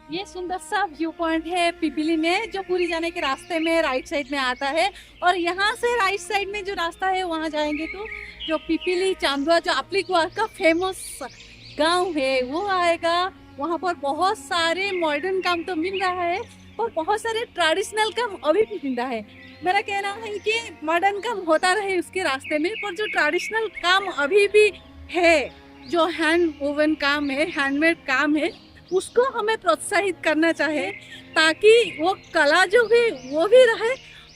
ये सुंदर सा व्यू पॉइंट है पिपीली में, जो पूरी जाने के रास्ते में राइट साइड में आता है। और यहाँ से राइट साइड में जो रास्ता है वहाँ जाएंगे तो जो पिपीली चांदवा जो अपलीकुआर का फेमस गांव है वो आएगा। वहाँ पर बहुत सारे मॉडर्न काम तो मिल रहा है और बहुत सारे ट्रेडिशनल काम अभी भी मिल रहा है। मेरा कहना है कि मॉडर्न काम होता रहे उसके रास्ते में, पर जो ट्रेडिशनल काम अभी भी है, जो हैंड वोवन काम है, हैंडमेड काम है, उसको हमें प्रोत्साहित करना चाहे ताकि वो कला जो भी वो भी रहे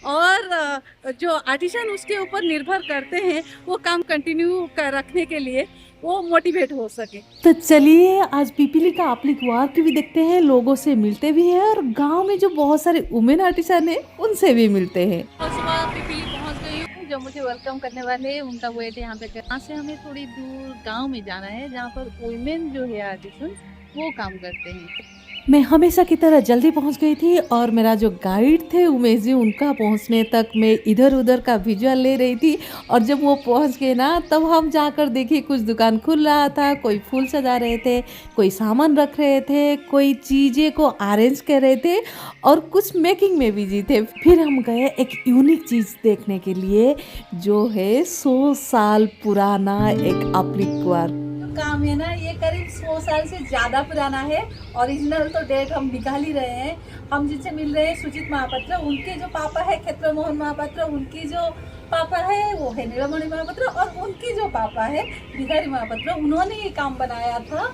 और जो आर्टिसन उसके ऊपर निर्भर करते हैं वो काम कंटिन्यू कर रखने के लिए वो मोटिवेट हो सके। तो चलिए आज पिपीली का आपलिक वार्क भी देखते हैं, लोगों से मिलते भी हैं और गांव में जो बहुत सारे वुमेन आर्टिसन हैं उनसे भी मिलते हैं। और सुबह पिपीली पहुंच गई हूँ, जो मुझे वेलकम करने वाले उनका वेट यहाँ पे यहाँ से हमें थोड़ी दूर गांव में जाना है जहाँ पर वुमेन जो है आर्टिसन वो काम करते हैं। मैं हमेशा की तरह जल्दी पहुंच गई थी और मेरा जो गाइड थे उमेश जी, उनका पहुंचने तक मैं इधर उधर का विजुअल ले रही थी। और जब वो पहुंच गए ना तब हम जाकर देखे कुछ दुकान खुल रहा था, कोई फूल सजा रहे थे, कोई सामान रख रहे थे, कोई चीज़ें को अरेंज कर रहे थे और कुछ मेकिंग में बिजी थे। फिर हम गए एक यूनिक चीज़ देखने के लिए जो है 100 साल पुराना एक एप्लिक वर्क काम है ना, ये करीब 100 साल से ज़्यादा पुराना है। ओरिजिनल तो डेट हम निकाल ही रहे हैं। हम जिनसे मिल रहे हैं सुजीत महापात्र, उनके जो पापा है क्षेत्र मोहन महापात्र, उनकी जो पापा है वो है नीलमणि महापात्र और उनकी जो पापा है बिहारी महापात्र, उन्होंने ये काम बनाया था।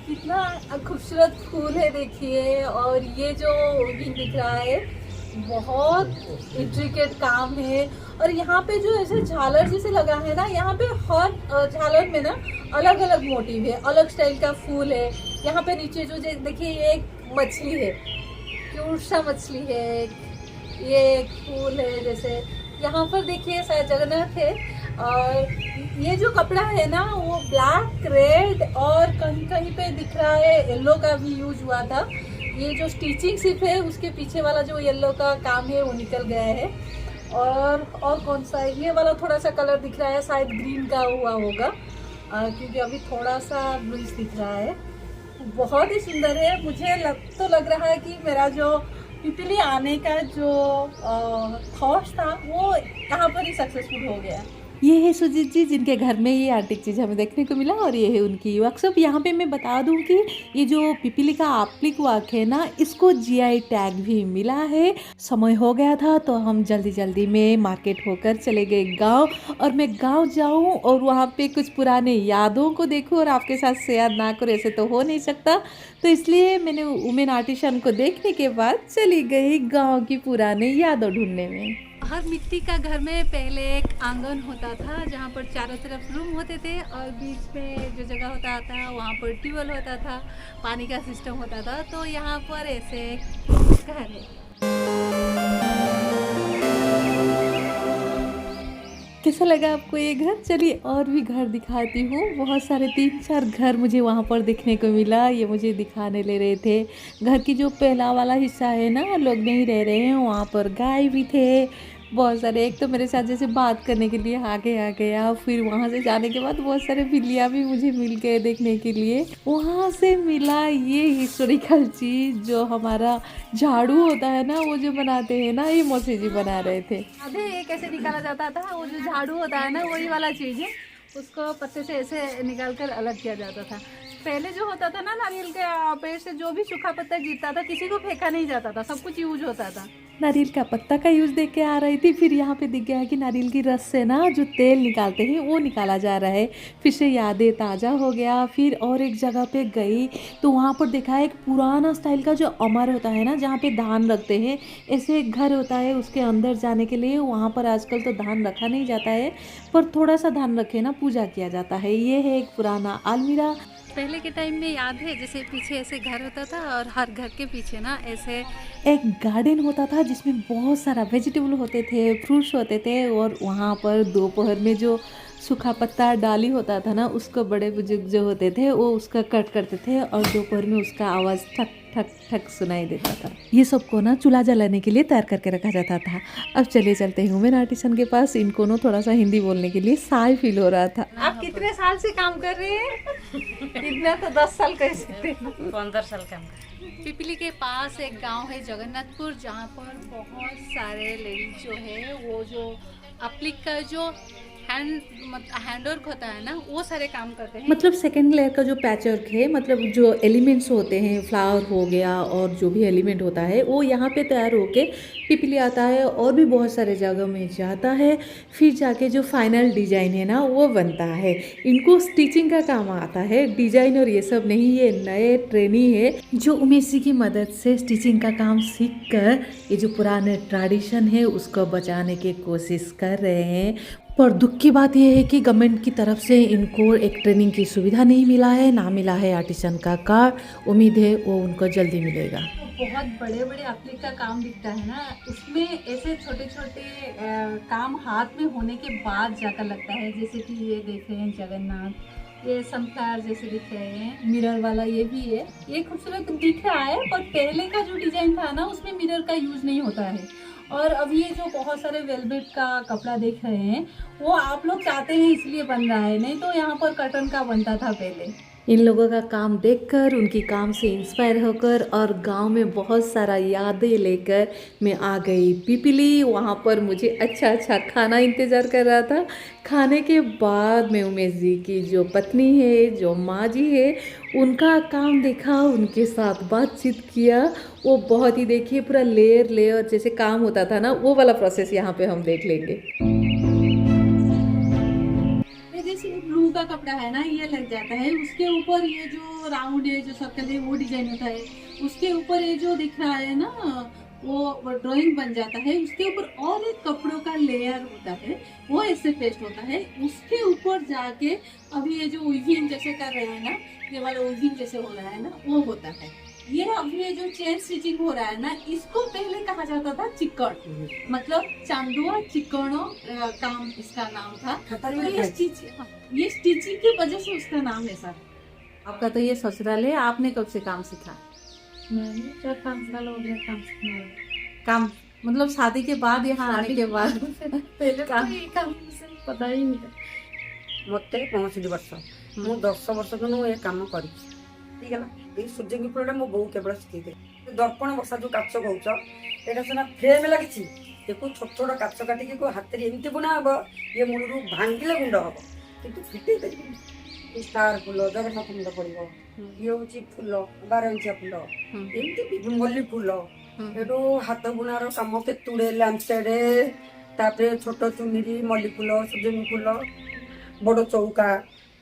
कितना खूबसूरत फूल है देखिए। और ये जो दिख रहा है बहुत इंट्रिकेट काम है। और यहाँ पे जो ऐसे झालर जैसे लगा है ना, यहाँ पे हर झालर में ना अलग अलग मोटिव है, अलग स्टाइल का फूल है। यहाँ पे नीचे जो देखिए ये एक मछली है, क्यूट सा मछली है, ये एक फूल है जैसे। यहाँ पर देखिए शायद जगन्नाथ है। और ये जो कपड़ा है ना वो ब्लैक, रेड और कहीं कहीं पे दिख रहा है येलो का भी यूज हुआ था। ये जो स्टिचिंग सिर्फ है उसके पीछे वाला जो येलो का काम है वो निकल गया है। और कौन सा है ये वाला, थोड़ा सा कलर दिख रहा है, शायद ग्रीन का हुआ होगा क्योंकि अभी थोड़ा सा ब्लूइश दिख रहा है। बहुत ही सुंदर है। मुझे लग रहा है कि मेरा जो पिपीली आने का जो थॉट था वो यहाँ पर ही सक्सेसफुल हो गया। ये है सुजीत जी जिनके घर में ये आर्टिक चीज़ हमें देखने को मिला और ये है उनकी वर्कशॉप। यहाँ पे मैं बता दूँ कि ये जो पिपीली का एप्लिक वर्क है ना, इसको जीआई टैग भी मिला है। समय हो गया था तो हम जल्दी जल्दी में मार्केट होकर चले गए गांव। और मैं गांव जाऊं और वहाँ पे कुछ पुराने यादों को देखूं और आपके साथ शेयर ना करूं ऐसे तो हो नहीं सकता। तो इसलिए मैंने वुमेन आर्टिसन को देखने के बाद चली गई गाँव की पुराने यादों ढूंढने में। हर मिट्टी का घर में पहले एक आंगन होता था जहाँ पर चारों तरफ रूम होते थे और बीच में जो जगह होता था वहाँ पर ट्यूबवेल होता था, पानी का सिस्टम होता था। तो यहाँ पर ऐसे घर है। कैसा लगा आपको ये घर? चलिए और भी घर दिखाती हूँ। बहुत सारे 3-4 घर मुझे वहाँ पर देखने को मिला। ये मुझे दिखाने ले रहे थे। घर की जो पहला वाला हिस्सा है ना, लोग नहीं रह रहे हैं, वहाँ पर गाय भी थे बहुत सारे। एक तो मेरे साथ जैसे बात करने के लिए आगे आ गया। फिर वहाँ से जाने के बाद बहुत सारे बिल्लियाँ भी मुझे मिल गए देखने के लिए। वहाँ से मिला ये हिस्टोरिकल चीज़ जो हमारा झाड़ू होता है ना, वो जो बनाते हैं ना, ये मौसी जी बना रहे थे। अभी ये कैसे निकाला जाता था, वो जो झाड़ू होता है ना वही वाला चीज़ है, उसको पत्ते से ऐसे निकाल कर अलग किया जाता था। पहले जो होता था ना, नारियल के पेड़ से जो भी सूखा पत्ता गिरता था किसी को फेंका नहीं जाता था, सब कुछ यूज होता था। नारियल का पत्ता का यूज देख के आ रही थी। फिर यहाँ पे दिख गया है कि नारियल की रस से ना जो तेल निकालते हैं वो निकाला जा रहा है। फिर से यादें ताज़ा हो गया। फिर और एक जगह पे गई तो वहाँ पर देखा एक पुराना स्टाइल का जो अमर होता है ना, जहाँ पे धान रखते हैं, ऐसे एक घर होता है। उसके अंदर जाने के लिए वहाँ पर आजकल तो धान रखा नहीं जाता है, पर थोड़ा सा धान रखे ना पूजा किया जाता है। ये है एक पुराना अलमीरा। पहले के टाइम में याद है जैसे पीछे ऐसे घर होता था और हर घर के पीछे ना ऐसे एक गार्डन होता था जिसमें बहुत सारा वेजिटेबल होते थे, फ्रूट्स होते थे। और वहाँ पर दोपहर में जो सूखा पत्ता डाली होता था ना, उसको बड़े बुजुर्ग जो होते थे वो उसका कट करते थे और दोपहर में उसका आवाज़ ठक ठक ठक सुनाई देता था। ये सबको ना चूल्हा जलाने के लिए तैयार करके रखा जाता था। अब चले चलते हैं वुमेन आर्टिसन के पास। इनको ना थोड़ा सा हिंदी बोलने के लिए शाय फील हो रहा था। आप कितने साल से काम कर रहे हैं? इतना तो 10 साल कह सकते हैं। 15 साल काम कर। पिपली के पास एक गांव है जगन्नाथपुर, जहाँ पर बहुत सारे लेडीज जो है वो जो एप्लिक का जो हैंडवर्क होता है ना, वो सारे काम करते हैं। मतलब सेकेंड लेयर का जो पैच वर्क है, मतलब जो एलिमेंट्स होते हैं, फ्लावर हो गया और जो भी एलिमेंट होता है वो यहाँ पे तैयार होके पिपली आता है और भी बहुत सारे जगह में जाता है। फिर जाके जो फाइनल डिजाइन है ना वो बनता है। इनको स्टिचिंग का काम आता है, डिजाइन और ये सब नहीं। ये नए ट्रेनी है जो उमेश जी की मदद से स्टिचिंग का काम सीख कर ये जो पुराने ट्रेडिशन है उसको बचाने की कोशिश कर रहे हैं। पर दुख की बात यह है कि गवर्नमेंट की तरफ से इनको एक ट्रेनिंग की सुविधा नहीं मिला है, ना मिला है आर्टिसन का कार्ड। उम्मीद है वो उनको जल्दी मिलेगा। बहुत बड़े बड़े एप्लिक का काम दिखता है ना, उसमें ऐसे छोटे छोटे काम हाथ में होने के बाद जाकर लगता है। जैसे कि ये देख रहे हैं जगन्नाथ, ये सनफ्लावर जैसे दिख रहे हैं, मिरर वाला ये भी है। ये खूबसूरत दिख रहा है, पर पहले का जो डिजाइन था ना उसमें मिरर का यूज नहीं होता है। और अब ये जो बहुत सारे वेलवेट का कपड़ा देख रहे हैं वो आप लोग चाहते हैं इसलिए बन रहा है, नहीं तो यहाँ पर कॉटन का बनता था पहले। इन लोगों का काम देखकर, उनकी काम से इंस्पायर होकर और गांव में बहुत सारा यादें लेकर मैं आ गई पिपली। वहाँ पर मुझे अच्छा अच्छा खाना इंतज़ार कर रहा था। खाने के बाद मैं उमेश जी की जो पत्नी है, जो माँ जी है, उनका काम देखा, उनके साथ बातचीत किया। वो बहुत ही, देखिए, पूरा लेयर लेयर जैसे काम होता था ना, वो वाला प्रोसेस यहाँ पे हम देख लेंगे। जैसे ब्लू का कपड़ा है ना, ये लग जाता है, उसके ऊपर ये जो राउंड है, जो सर्कल है, वो डिजाइन होता है। उसके ऊपर ये जो दिख रहा है ना वो ड्राइंग बन जाता है। उसके ऊपर और एक कपड़ों का लेयर होता है, वो ऐसे पेस्ट होता है। उसके ऊपर जाके अभी ये जो वीविंग जैसे कर रहे हैं ना, ये वाला वीविंग जैसे हो रहा है ना, वो होता है। ये अभी ये जो चेन स्टिचिंग हो रहा है ना, इसको पहले कहा जाता था चिक्कड़, मतलब चांदुआ चिक्कड़ो काम इसका नाम था। तो ये स्टिचिंग की वजह से उसका नाम है सर। आपका तो ये ससुराल है, आपने कब से काम सीखा? मैंने 4-5 साल हो गया काम सीखने। काम मतलब शादी के बाद, यहाँ आने के बाद? पहले काम ये काम से पता ही नहीं था। मत 65 वर्ष मु 10 वर्ष तो ये काम कर सूर्य फूल मो बो केवल शिखी दर्पण बसा जो काच कौच यहाँ सीना फ्रेम लगी देखो छोट छोट काच काटिक हाथ में एमती बुना हम ये मूल भांगे गुंड हम कि फिटे पारे स्टार फूल जगन्नाथ मुंड पड़ो ये हूँ फूल 12 इंचिया फूल एमती मल्ली फूल एटू हाथ बुणार कम तुड़े लैंपसेड छोट चुनरी मल्ली फूल सूर्यमुखी फूल बड़ चौका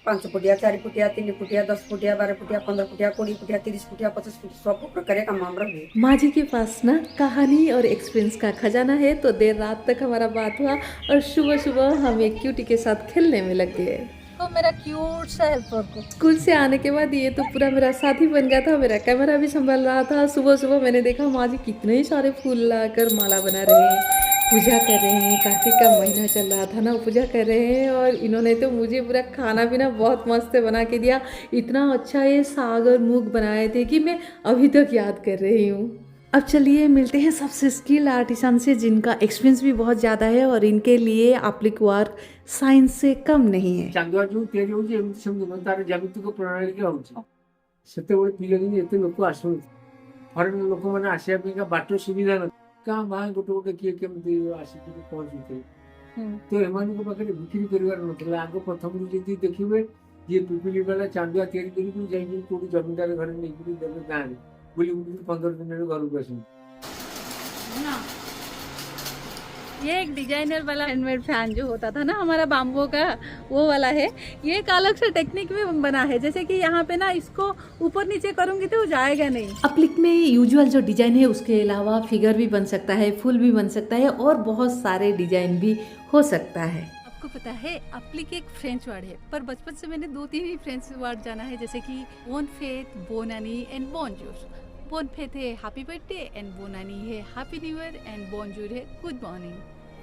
5 फुटिया 4 फुटिया 3 फुटिया 10 फुटिया 12 फुटिया 15 फुटिया 20 फुटिया 30 फुटिया 50 फुटिया सब प्रकार काम हमारा हुए। माँ जी के पास ना कहानी और एक्सपीरियंस का खजाना है। तो देर रात तक हमारा बात हुआ और सुबह सुबह हम एक क्यूटी के साथ खेलने में लग गए। तो मेरा क्यूट सा हेल्पर को स्कूल से आने के बाद ये तो पूरा मेरा साथी बन गया था, मेरा कैमरा भी संभाल रहा था। सुबह सुबह मैंने देखा माँ जी कितने सारे फूल लाकर माला बना रहे हैं, पूजा कर रहे हैं। कार्तिक का महीना चल रहा था ना, पूजा कर रहे हैं। और इन्होंने तो मुझे पूरा खाना पीना बहुत मस्त बना के दिया। इतना अच्छा ये साग और मूंग बनाए थे कि मैं अभी तक याद कर रही हूँ। अब चलिए मिलते हैं सबसे स्किल्ड आर्टिसन से, जिनका एक्सपीरियंस भी बहुत ज़्यादा है और इनके लिए एप्लिक वर्क साइंस से कम नहीं है। चांदुआ जो तैयारी होची एमती समझ तार जागतिक प्रणाली के होची सेतेबळे पिलादिन एते लोक आसुन फॉरेन लोक माने आसिया पिका बाटो सुविधा न का मा गोटे गोटे किए केमती आसिक पहुंचते तो एमान को पाखे बिक्री करिवार नथला। आगो प्रथम जदी देखिबे ये पिपिली वाला चांदुआ तैयारी करी जाई कोडी जमींदार घर नै कोडी देबे गां बोली 15 दिन रे घर को आसुन। ये एक डिजाइनर वाला हैंडमेड फैन जो होता था ना हमारा बाम्बो का, वो वाला है। ये एक अलग से टेक्निक में बना है, जैसे कि यहाँ पे ना इसको ऊपर नीचे करूंगी तो जाएगा नहीं। एप्लिक में यूजुअल जो डिजाइन है उसके अलावा फिगर भी बन सकता है, फूल भी बन सकता है और बहुत सारे डिजाइन भी हो सकता है। आपको पता है एप्लिक एक फ्रेंच वर्ड है, पर बचपन से मैंने 2-3 ही फ्रेंच वर्ड जाना है, जैसे कि बोन फेथ, बोनानी एंड बोनजूर। बोन फेथ है हैप्पी बर्थडे एंड बोनानी है हैप्पी न्यू ईयर एंड बोनजूर है गुड मॉर्निंग।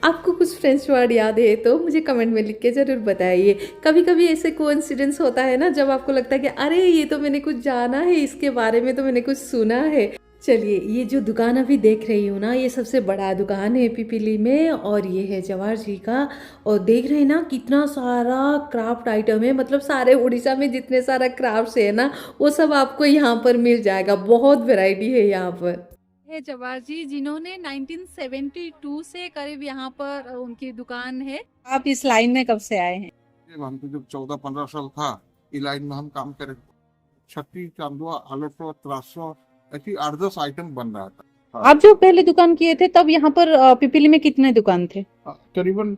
आपको कुछ फ्रेंच वर्ड याद है तो मुझे कमेंट में लिख के ज़रूर बताइए। कभी कभी ऐसे कोइंसिडेंस होता है ना, जब आपको लगता है कि अरे ये तो मैंने कुछ जाना है, इसके बारे में तो मैंने कुछ सुना है। चलिए, ये जो दुकान अभी देख रही हूँ ना, ये सबसे बड़ा दुकान है पिपीली में और ये है जवाहर जी का। और देख रहे हैं ना कितना सारा क्राफ्ट आइटम है, मतलब सारे उड़ीसा में जितने सारा क्राफ्ट्स है ना वो सब आपको यहाँ पर मिल जाएगा। बहुत वैरायटी है यहाँ पर। है जवाहर जी, जिन्होंने 1972 से करीब यहाँ पर उनकी दुकान है। आप इस लाइन में कब से आए हैं? हमको जब 14-15 साल था इस लाइन में हम काम करे, छत्ती चांदुआ आलू त्रासो ऐसी 8-10 आइटम बन रहा था। आप जो पहले दुकान किए थे तब यहाँ पर पिपीली में कितने दुकान थे? करीबन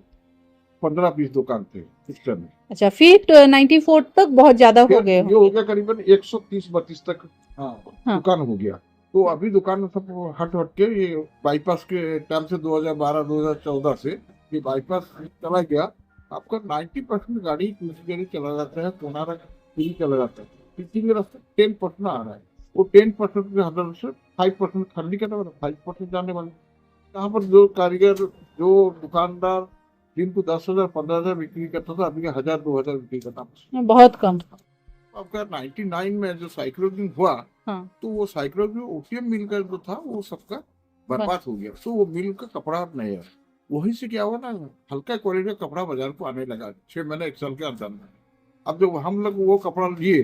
15-20 दुकान थे उस टाइम। अच्छा, फिर 94 तक बहुत ज्यादा हो गए ये हो गया करीबन 130-32 तक हाँ। दुकान हो गया। तो अभी दुकान सब हट के ये बाईपास के टाइम से 2012-2014 से ये बाईपास चला गया। आपका 90% गाड़ी चला जाता है, कोनारक चला जाता है, किसी भी रास्ते 10% आ रहा है। वो 10% के अंदर से 5% खाली करने वाला, 5% जाने वाला। यहाँ पर जो कारीगर जो दुकानदार दिन को 10,000 15,000 बिक्री करता था, अभी 1,000-2,000 बिक्री करता था, बहुत कम। आपका 99 में जो साइक्लोन हुआ हाँ। तो वो साइक्लोन ओटीएम मिल का जो था वो सबका बर्बाद हो गया। तो वो मिल का कपड़ा नहीं है, वहीं से क्या हुआ ना, हल्का क्वालिटी का कपड़ा बाजार को आने लगा 6 महीने 1 साल के अंदर में। अब जब हम लोग वो कपड़ा लिए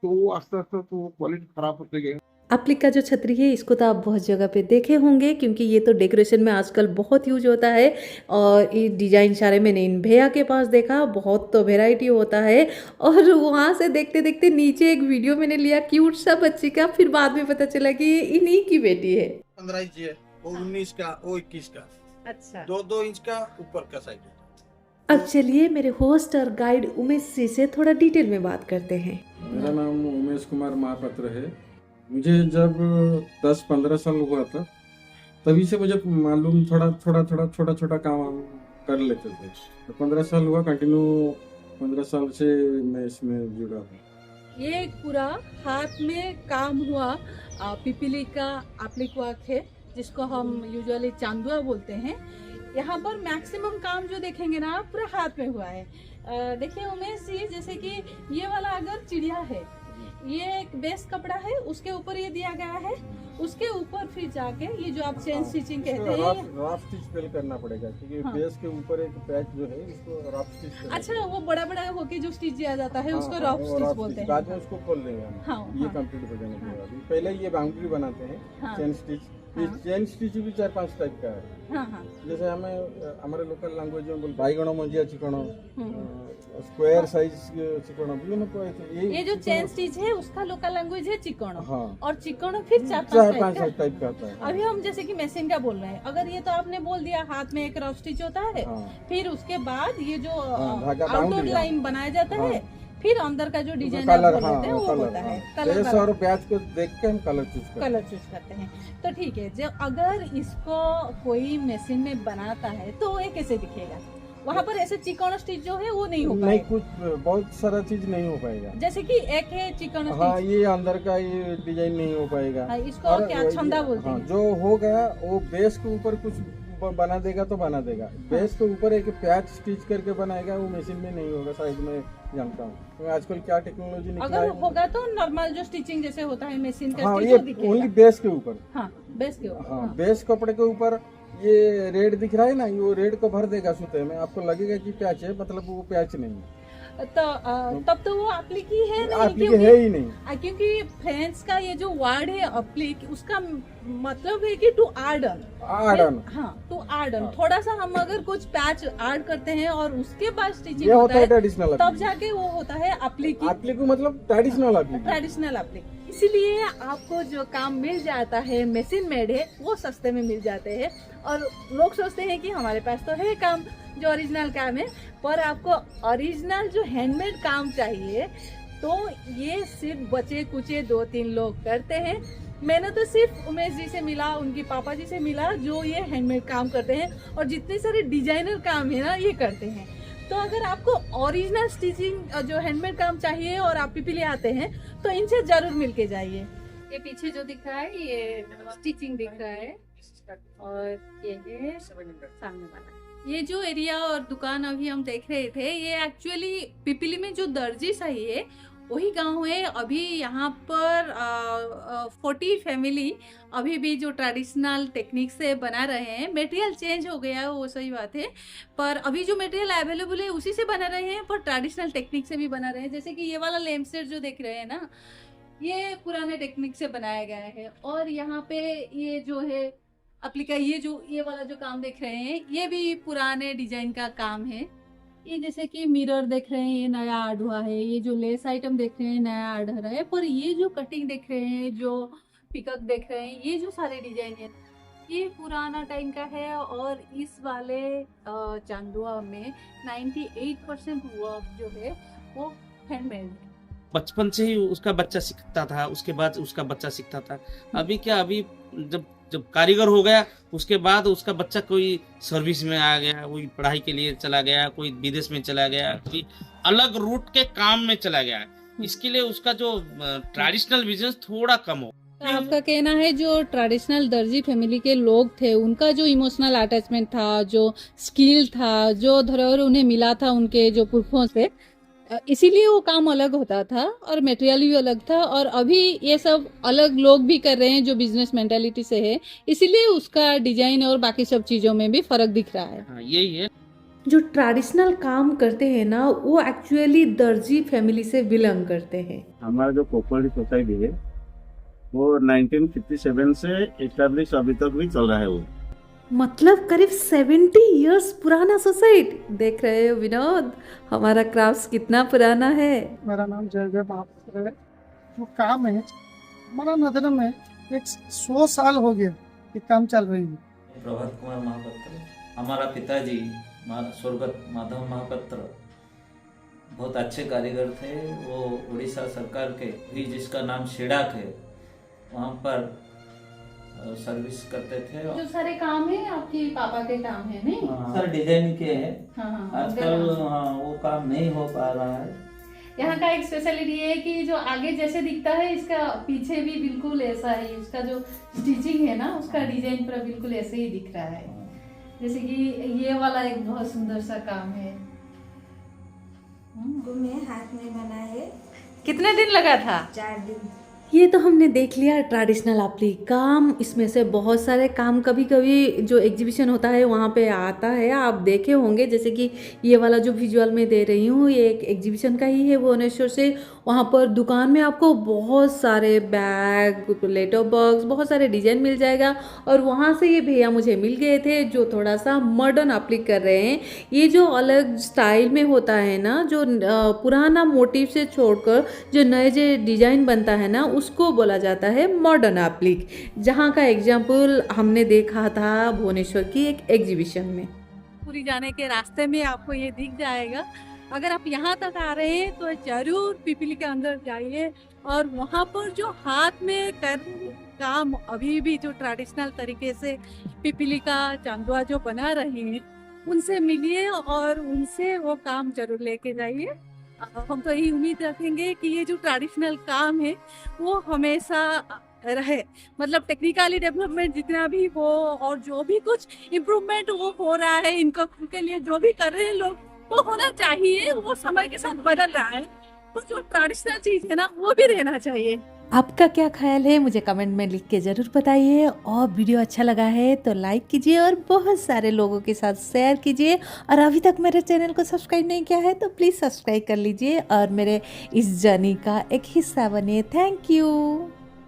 तो वो आस्ते आस्ते तो क्वालिटी खराब होते गए। एप्लिक का जो छतरी है इसको तो आप बहुत जगह पे देखे होंगे, क्योंकि ये तो डेकोरेशन में आजकल बहुत यूज होता है। और ये डिजाइन सारे मैंने इन भैया के पास देखा, बहुत तो वेराइटी होता है। और वहाँ से देखते देखते नीचे एक वीडियो मैंने लिया क्यूट सा बच्ची का, फिर बाद में पता चला कि ये इन्हीं की बेटी है। 15 इंच है, वो 19 का, वो 21 का। अच्छा। 2-2 इंच का ऊपर का साइड है। अब चलिए मेरे होस्ट और गाइड उमेश जी से थोड़ा डिटेल में बात करते हैं। मेरा नाम उमेश कुमार महापात्र है। मुझे जब 10-15 साल हुआ था तभी से मुझे मालूम थोड़ा छोटा काम हम कर लेते थे। तो 15 साल हुआ कंटिन्यू, 15 साल से मैं इसमें जुड़ा हूँ। ये एक पूरा हाथ में काम हुआ पिपीली का एप्लिक वर्क है, जिसको हम यूजुअली चांदुआ बोलते हैं। यहाँ पर मैक्सिमम काम जो देखेंगे ना आप पूरा हाथ में हुआ है। देखिए उमेश जी, जैसे कि ये वाला अगर चिड़िया है, ये एक बेस कपड़ा है, उसके ऊपर ये दिया गया है, उसके ऊपर फिर जाके ये जो आप चेन स्टिचिंग कहते हैं, राफ स्टिच पहले करना पड़ेगा क्योंकि हाँ। बेस के ऊपर एक पैच जो है इसको राफ स्टिच करना अच्छा, वो बड़ा बड़ा होके जो स्टिच दिया जाता है उसको हाँ, रफ वो स्टिच रफ बोलते स्टिच। हैं। बाद में उसको खोल लेंगे हम। हाँ, ये हाँ। कंप्लीट हो जाने के बाद पहले ये बाउंड्री बनाते हैं, हाँ। Chain stitch. ये हाँ। चेन स्टिच भी 4-5 टाइप का है। हाँ हाँ। जैसे हमें हमारे लोकल लैंग्वेज में बोल बाईगण मंजिया चिकण, हम्म। स्क्वायर साइज चिकण भी तो ये जो चेन स्टिच है उसका लोकल लैंग्वेज है चिकन, हाँ। और चिकन फिर 4-5 4-5 टाइप टाइप का आता का। है। अभी हम जैसे कि मशीन का बोल रहे हैं, अगर ये तो आपने बोल दिया हाथ में एक रफ स्टिच होता है, हाँ। फिर उसके बाद ये जो धागा आउटडोर boundary, लाइन बनाया जाता है, फिर अंदर का जो डिजाइन कलर, बोल लेते हैं वो कलर, होता है कलर बेस और बैच को देख के हम कलर चूज करते हैं। कलर चूज करते हैं। तो ठीक है, जब अगर इसको कोई मशीन में बनाता है तो ये कैसे दिखेगा? वहाँ पर ऐसे चिकन स्टिच जो है वो नहीं हो नहीं, पाएगा। कुछ बहुत सारा चीज नहीं हो पाएगा। जैसे कि एक है चिकन हाँ, स्टिच, ये अंदर का ये डिजाइन नहीं हो पाएगा। इसको और क्या छंदा बोलते हाँ, हैं। जो होगा वो बेस के ऊपर कुछ बना देगा तो बना देगा। बेस के ऊपर एक पैच स्टिच करके बनाएगा, वो मशीन में नहीं होगा, शायद मैं जानता हूँ। तो आजकल क्या टेक्नोलॉजी निकला अगर है। होगा तो नॉर्मल जो स्टिचिंग जैसे होता है मशीन का हाँ, स्टिच ये वो दिखेगा। ओनली बेस के ऊपर। हाँ, बेस के ऊपर। हाँ, हाँ। बेस कपड़े के ऊपर ये रेड दिख रहा है ना, वो रेड को भर देगा सूते में, आपको लगेगा कि पैच है, मतलब वो पैच नहीं है। तो तब तो वो एप्लिक ही है नहीं, एप्लिक क्योंकि है ही नहीं। क्योंकि फ्रेंच का ये जो वर्ड है एप्लिक, उसका मतलब है कि टू आर्डन। आर्डन, हाँ, टू आर्डन। हाँ। थोड़ा सा हम अगर कुछ पैच ऐड करते हैं और उसके बाद स्टिचिंग ये होता होता है है, ट्रेडिशनल तब जाके वो होता है एप्लिक। एप्लिक मतलब ट्रेडिशनल एप्लिक। Traditional applique. इसीलिए आपको जो काम मिल जाता है मशीन मेड है वो सस्ते में मिल जाते हैं, और लोग सोचते हैं कि हमारे पास तो है काम जो ओरिजिनल काम है, पर आपको ओरिजिनल जो हैंडमेड काम चाहिए तो ये सिर्फ बचे कुचे 2-3 लोग करते हैं। मैंने तो सिर्फ उमेश जी से मिला, उनके पापा जी से मिला, जो ये हैंडमेड काम करते हैं, और जितने सारे डिजाइनर काम है ना ये करते हैं। तो अगर आपको ओरिजिनल स्टिचिंग जो हैंडमेड काम चाहिए और आप पिपीली आते हैं तो इनसे जरूर मिलके जाइए। ये पीछे जो दिख रहा है ये स्टिचिंग दिख रहा है, और ये है सामने वाला। ये जो एरिया और दुकान अभी हम देख रहे थे, ये एक्चुअली पिपीली में जो दर्जी सही है वही गांव है। अभी यहाँ पर 40 फैमिली अभी भी जो ट्रेडिशनल टेक्निक से बना रहे हैं। मटेरियल चेंज हो गया है, वो सही बात है, पर अभी जो मटेरियल अवेलेबल है उसी से बना रहे हैं, पर ट्रेडिशनल टेक्निक से भी बना रहे हैं। जैसे कि ये वाला लैंप सेट जो देख रहे हैं ना, ये पुराने टेक्निक से बनाया गया है। और यहाँ पे ये जो है अप्लिका, ये वाला जो काम देख रहे हैं, ये भी पुराने डिजाइन का काम है। ये जैसे कि मिरर देख रहे हैं, ये नया ऐड हुआ है। ये जो लेस आइटम देख रहे हैं, नया ऐड हो रहा है। पर ये जो कटिंग देख रहे हैं, जो पिकअप देख रहे हैं, ये जो सारे डिजाइन है, ये पुराना टाइम का है। और इस वाले चांदुआ में 98% वर्क जो है वो हैंडमेड है। बचपन से ही उसका बच्चा सीखता था, उसके बाद उसका बच्चा सीखता था। अभी क्या, अभी जब जब कारीगर हो गया, उसके बाद उसका बच्चा कोई सर्विस में आ गया, कोई पढ़ाई के लिए चला गया, कोई विदेश में चला गया, कोई अलग रूट के काम में चला गया। इसके लिए उसका जो ट्रेडिशनल बिजनेस थोड़ा कम हो। आपका कहना है जो ट्रेडिशनल दर्जी फैमिली के लोग थे, उनका जो इमोशनल अटैचमेंट था, जो स्किल था, जो धरोहर उन्हें मिला था उनके जो पुरखों से, इसीलिए वो काम अलग होता था और मटेरियल भी अलग था। और अभी ये सब अलग लोग भी कर रहे हैं जो बिजनेस मेंटालिटी से है, इसीलिए उसका डिजाइन और बाकी सब चीजों में भी फर्क दिख रहा है। हाँ, यही है। जो ट्रेडिशनल काम करते हैं ना, वो एक्चुअली दर्जी फैमिली से बिलोंग करते हैं। हमारा जो कोपरडी सोसाइटी है वो 1957 से एस्टेब्लिश अभी तक भी चल रहा है। वो मतलब करीब 70 इयर्स पुराना सोसाइटी। देख रहे हो विनोद, हमारा क्राफ्ट कितना पुराना है। मेरा नाम जयदेव महापात्र है। जो काम है हमारा नजर में एक 100 साल हो गया ये काम चल रही है। प्रभात कुमार महापात्र, हमारा पिताजी स्वर्गत माधव महापात्र बहुत अच्छे कारीगर थे। वो उड़ीसा सरकार के भी, जिसका नाम शिडाक है, वहाँ पर सर्विस करते थे। जो सारे काम है आपके पापा के काम है नहीं? सर डिजाइन के हैं। हाँ, आजकल वो काम नहीं हो पा रहा है। यहाँ का एक स्पेशलिटी है कि जो आगे जैसे दिखता है, इसका पीछे भी बिल्कुल ऐसा है। उसका जो स्टिचिंग है ना, उसका डिजाइन पूरा बिल्कुल ऐसे ही दिख रहा है। जैसे कि ये वाला एक बहुत सुंदर सा काम है, मैं हाथ में बना है। कितने दिन लगा था? 4 दिन। ये तो हमने देख लिया ट्रेडिशनल आपली काम। इसमें से बहुत सारे काम कभी कभी जो एग्जीबिशन होता है वहाँ पे आता है, आप देखे होंगे। जैसे कि ये वाला जो विजुअल में दे रही हूँ, ये एक एग्जीबिशन का ही है भुवनेश्वर से। वहाँ पर दुकान में आपको बहुत सारे बैग, लेटर बॉक्स, बहुत सारे डिजाइन मिल जाएगा। और वहाँ से ये भैया मुझे मिल गए थे जो थोड़ा सा मॉडर्न एप्लिक कर रहे हैं। ये जो अलग स्टाइल में होता है ना, जो पुराना मोटिव से छोड़कर जो नए जो डिजाइन बनता है ना, उसको बोला जाता है मॉडर्न एप्लिक। जहाँ का एग्जाम्पल हमने देखा था भुवनेश्वर की एक एग्जीबिशन में। पूरी जाने के रास्ते में आपको ये दिख जाएगा। अगर आप यहाँ तक आ रहे हैं तो जरूर पिपली के अंदर जाइए और वहाँ पर जो हाथ में कर काम अभी भी जो ट्रेडिशनल तरीके से पिपली का चांदुआ जो बना रहे हैं, उनसे मिलिए और उनसे वो काम जरूर लेके जाइए। हम तो यही उम्मीद रखेंगे कि ये जो ट्रेडिशनल काम है वो हमेशा रहे। मतलब टेक्निकली डेवलपमेंट जितना भी हो और जो भी कुछ इम्प्रूवमेंट वो हो रहा है, इनको के लिए जो भी कर रहे हैं लोग, वो होना चाहिए। वो समय के साथ बदल रहा है, तो जो ट्रेडिशनल चीज है ना, वो भी रहना चाहिए। आपका क्या ख्याल है मुझे कमेंट में लिख के ज़रूर बताइए। और वीडियो अच्छा लगा है तो लाइक कीजिए और बहुत सारे लोगों के साथ शेयर कीजिए। और अभी तक मेरे चैनल को सब्सक्राइब नहीं किया है तो प्लीज़ सब्सक्राइब कर लीजिए और मेरे इस जर्नी का एक हिस्सा बनिए। Thank you.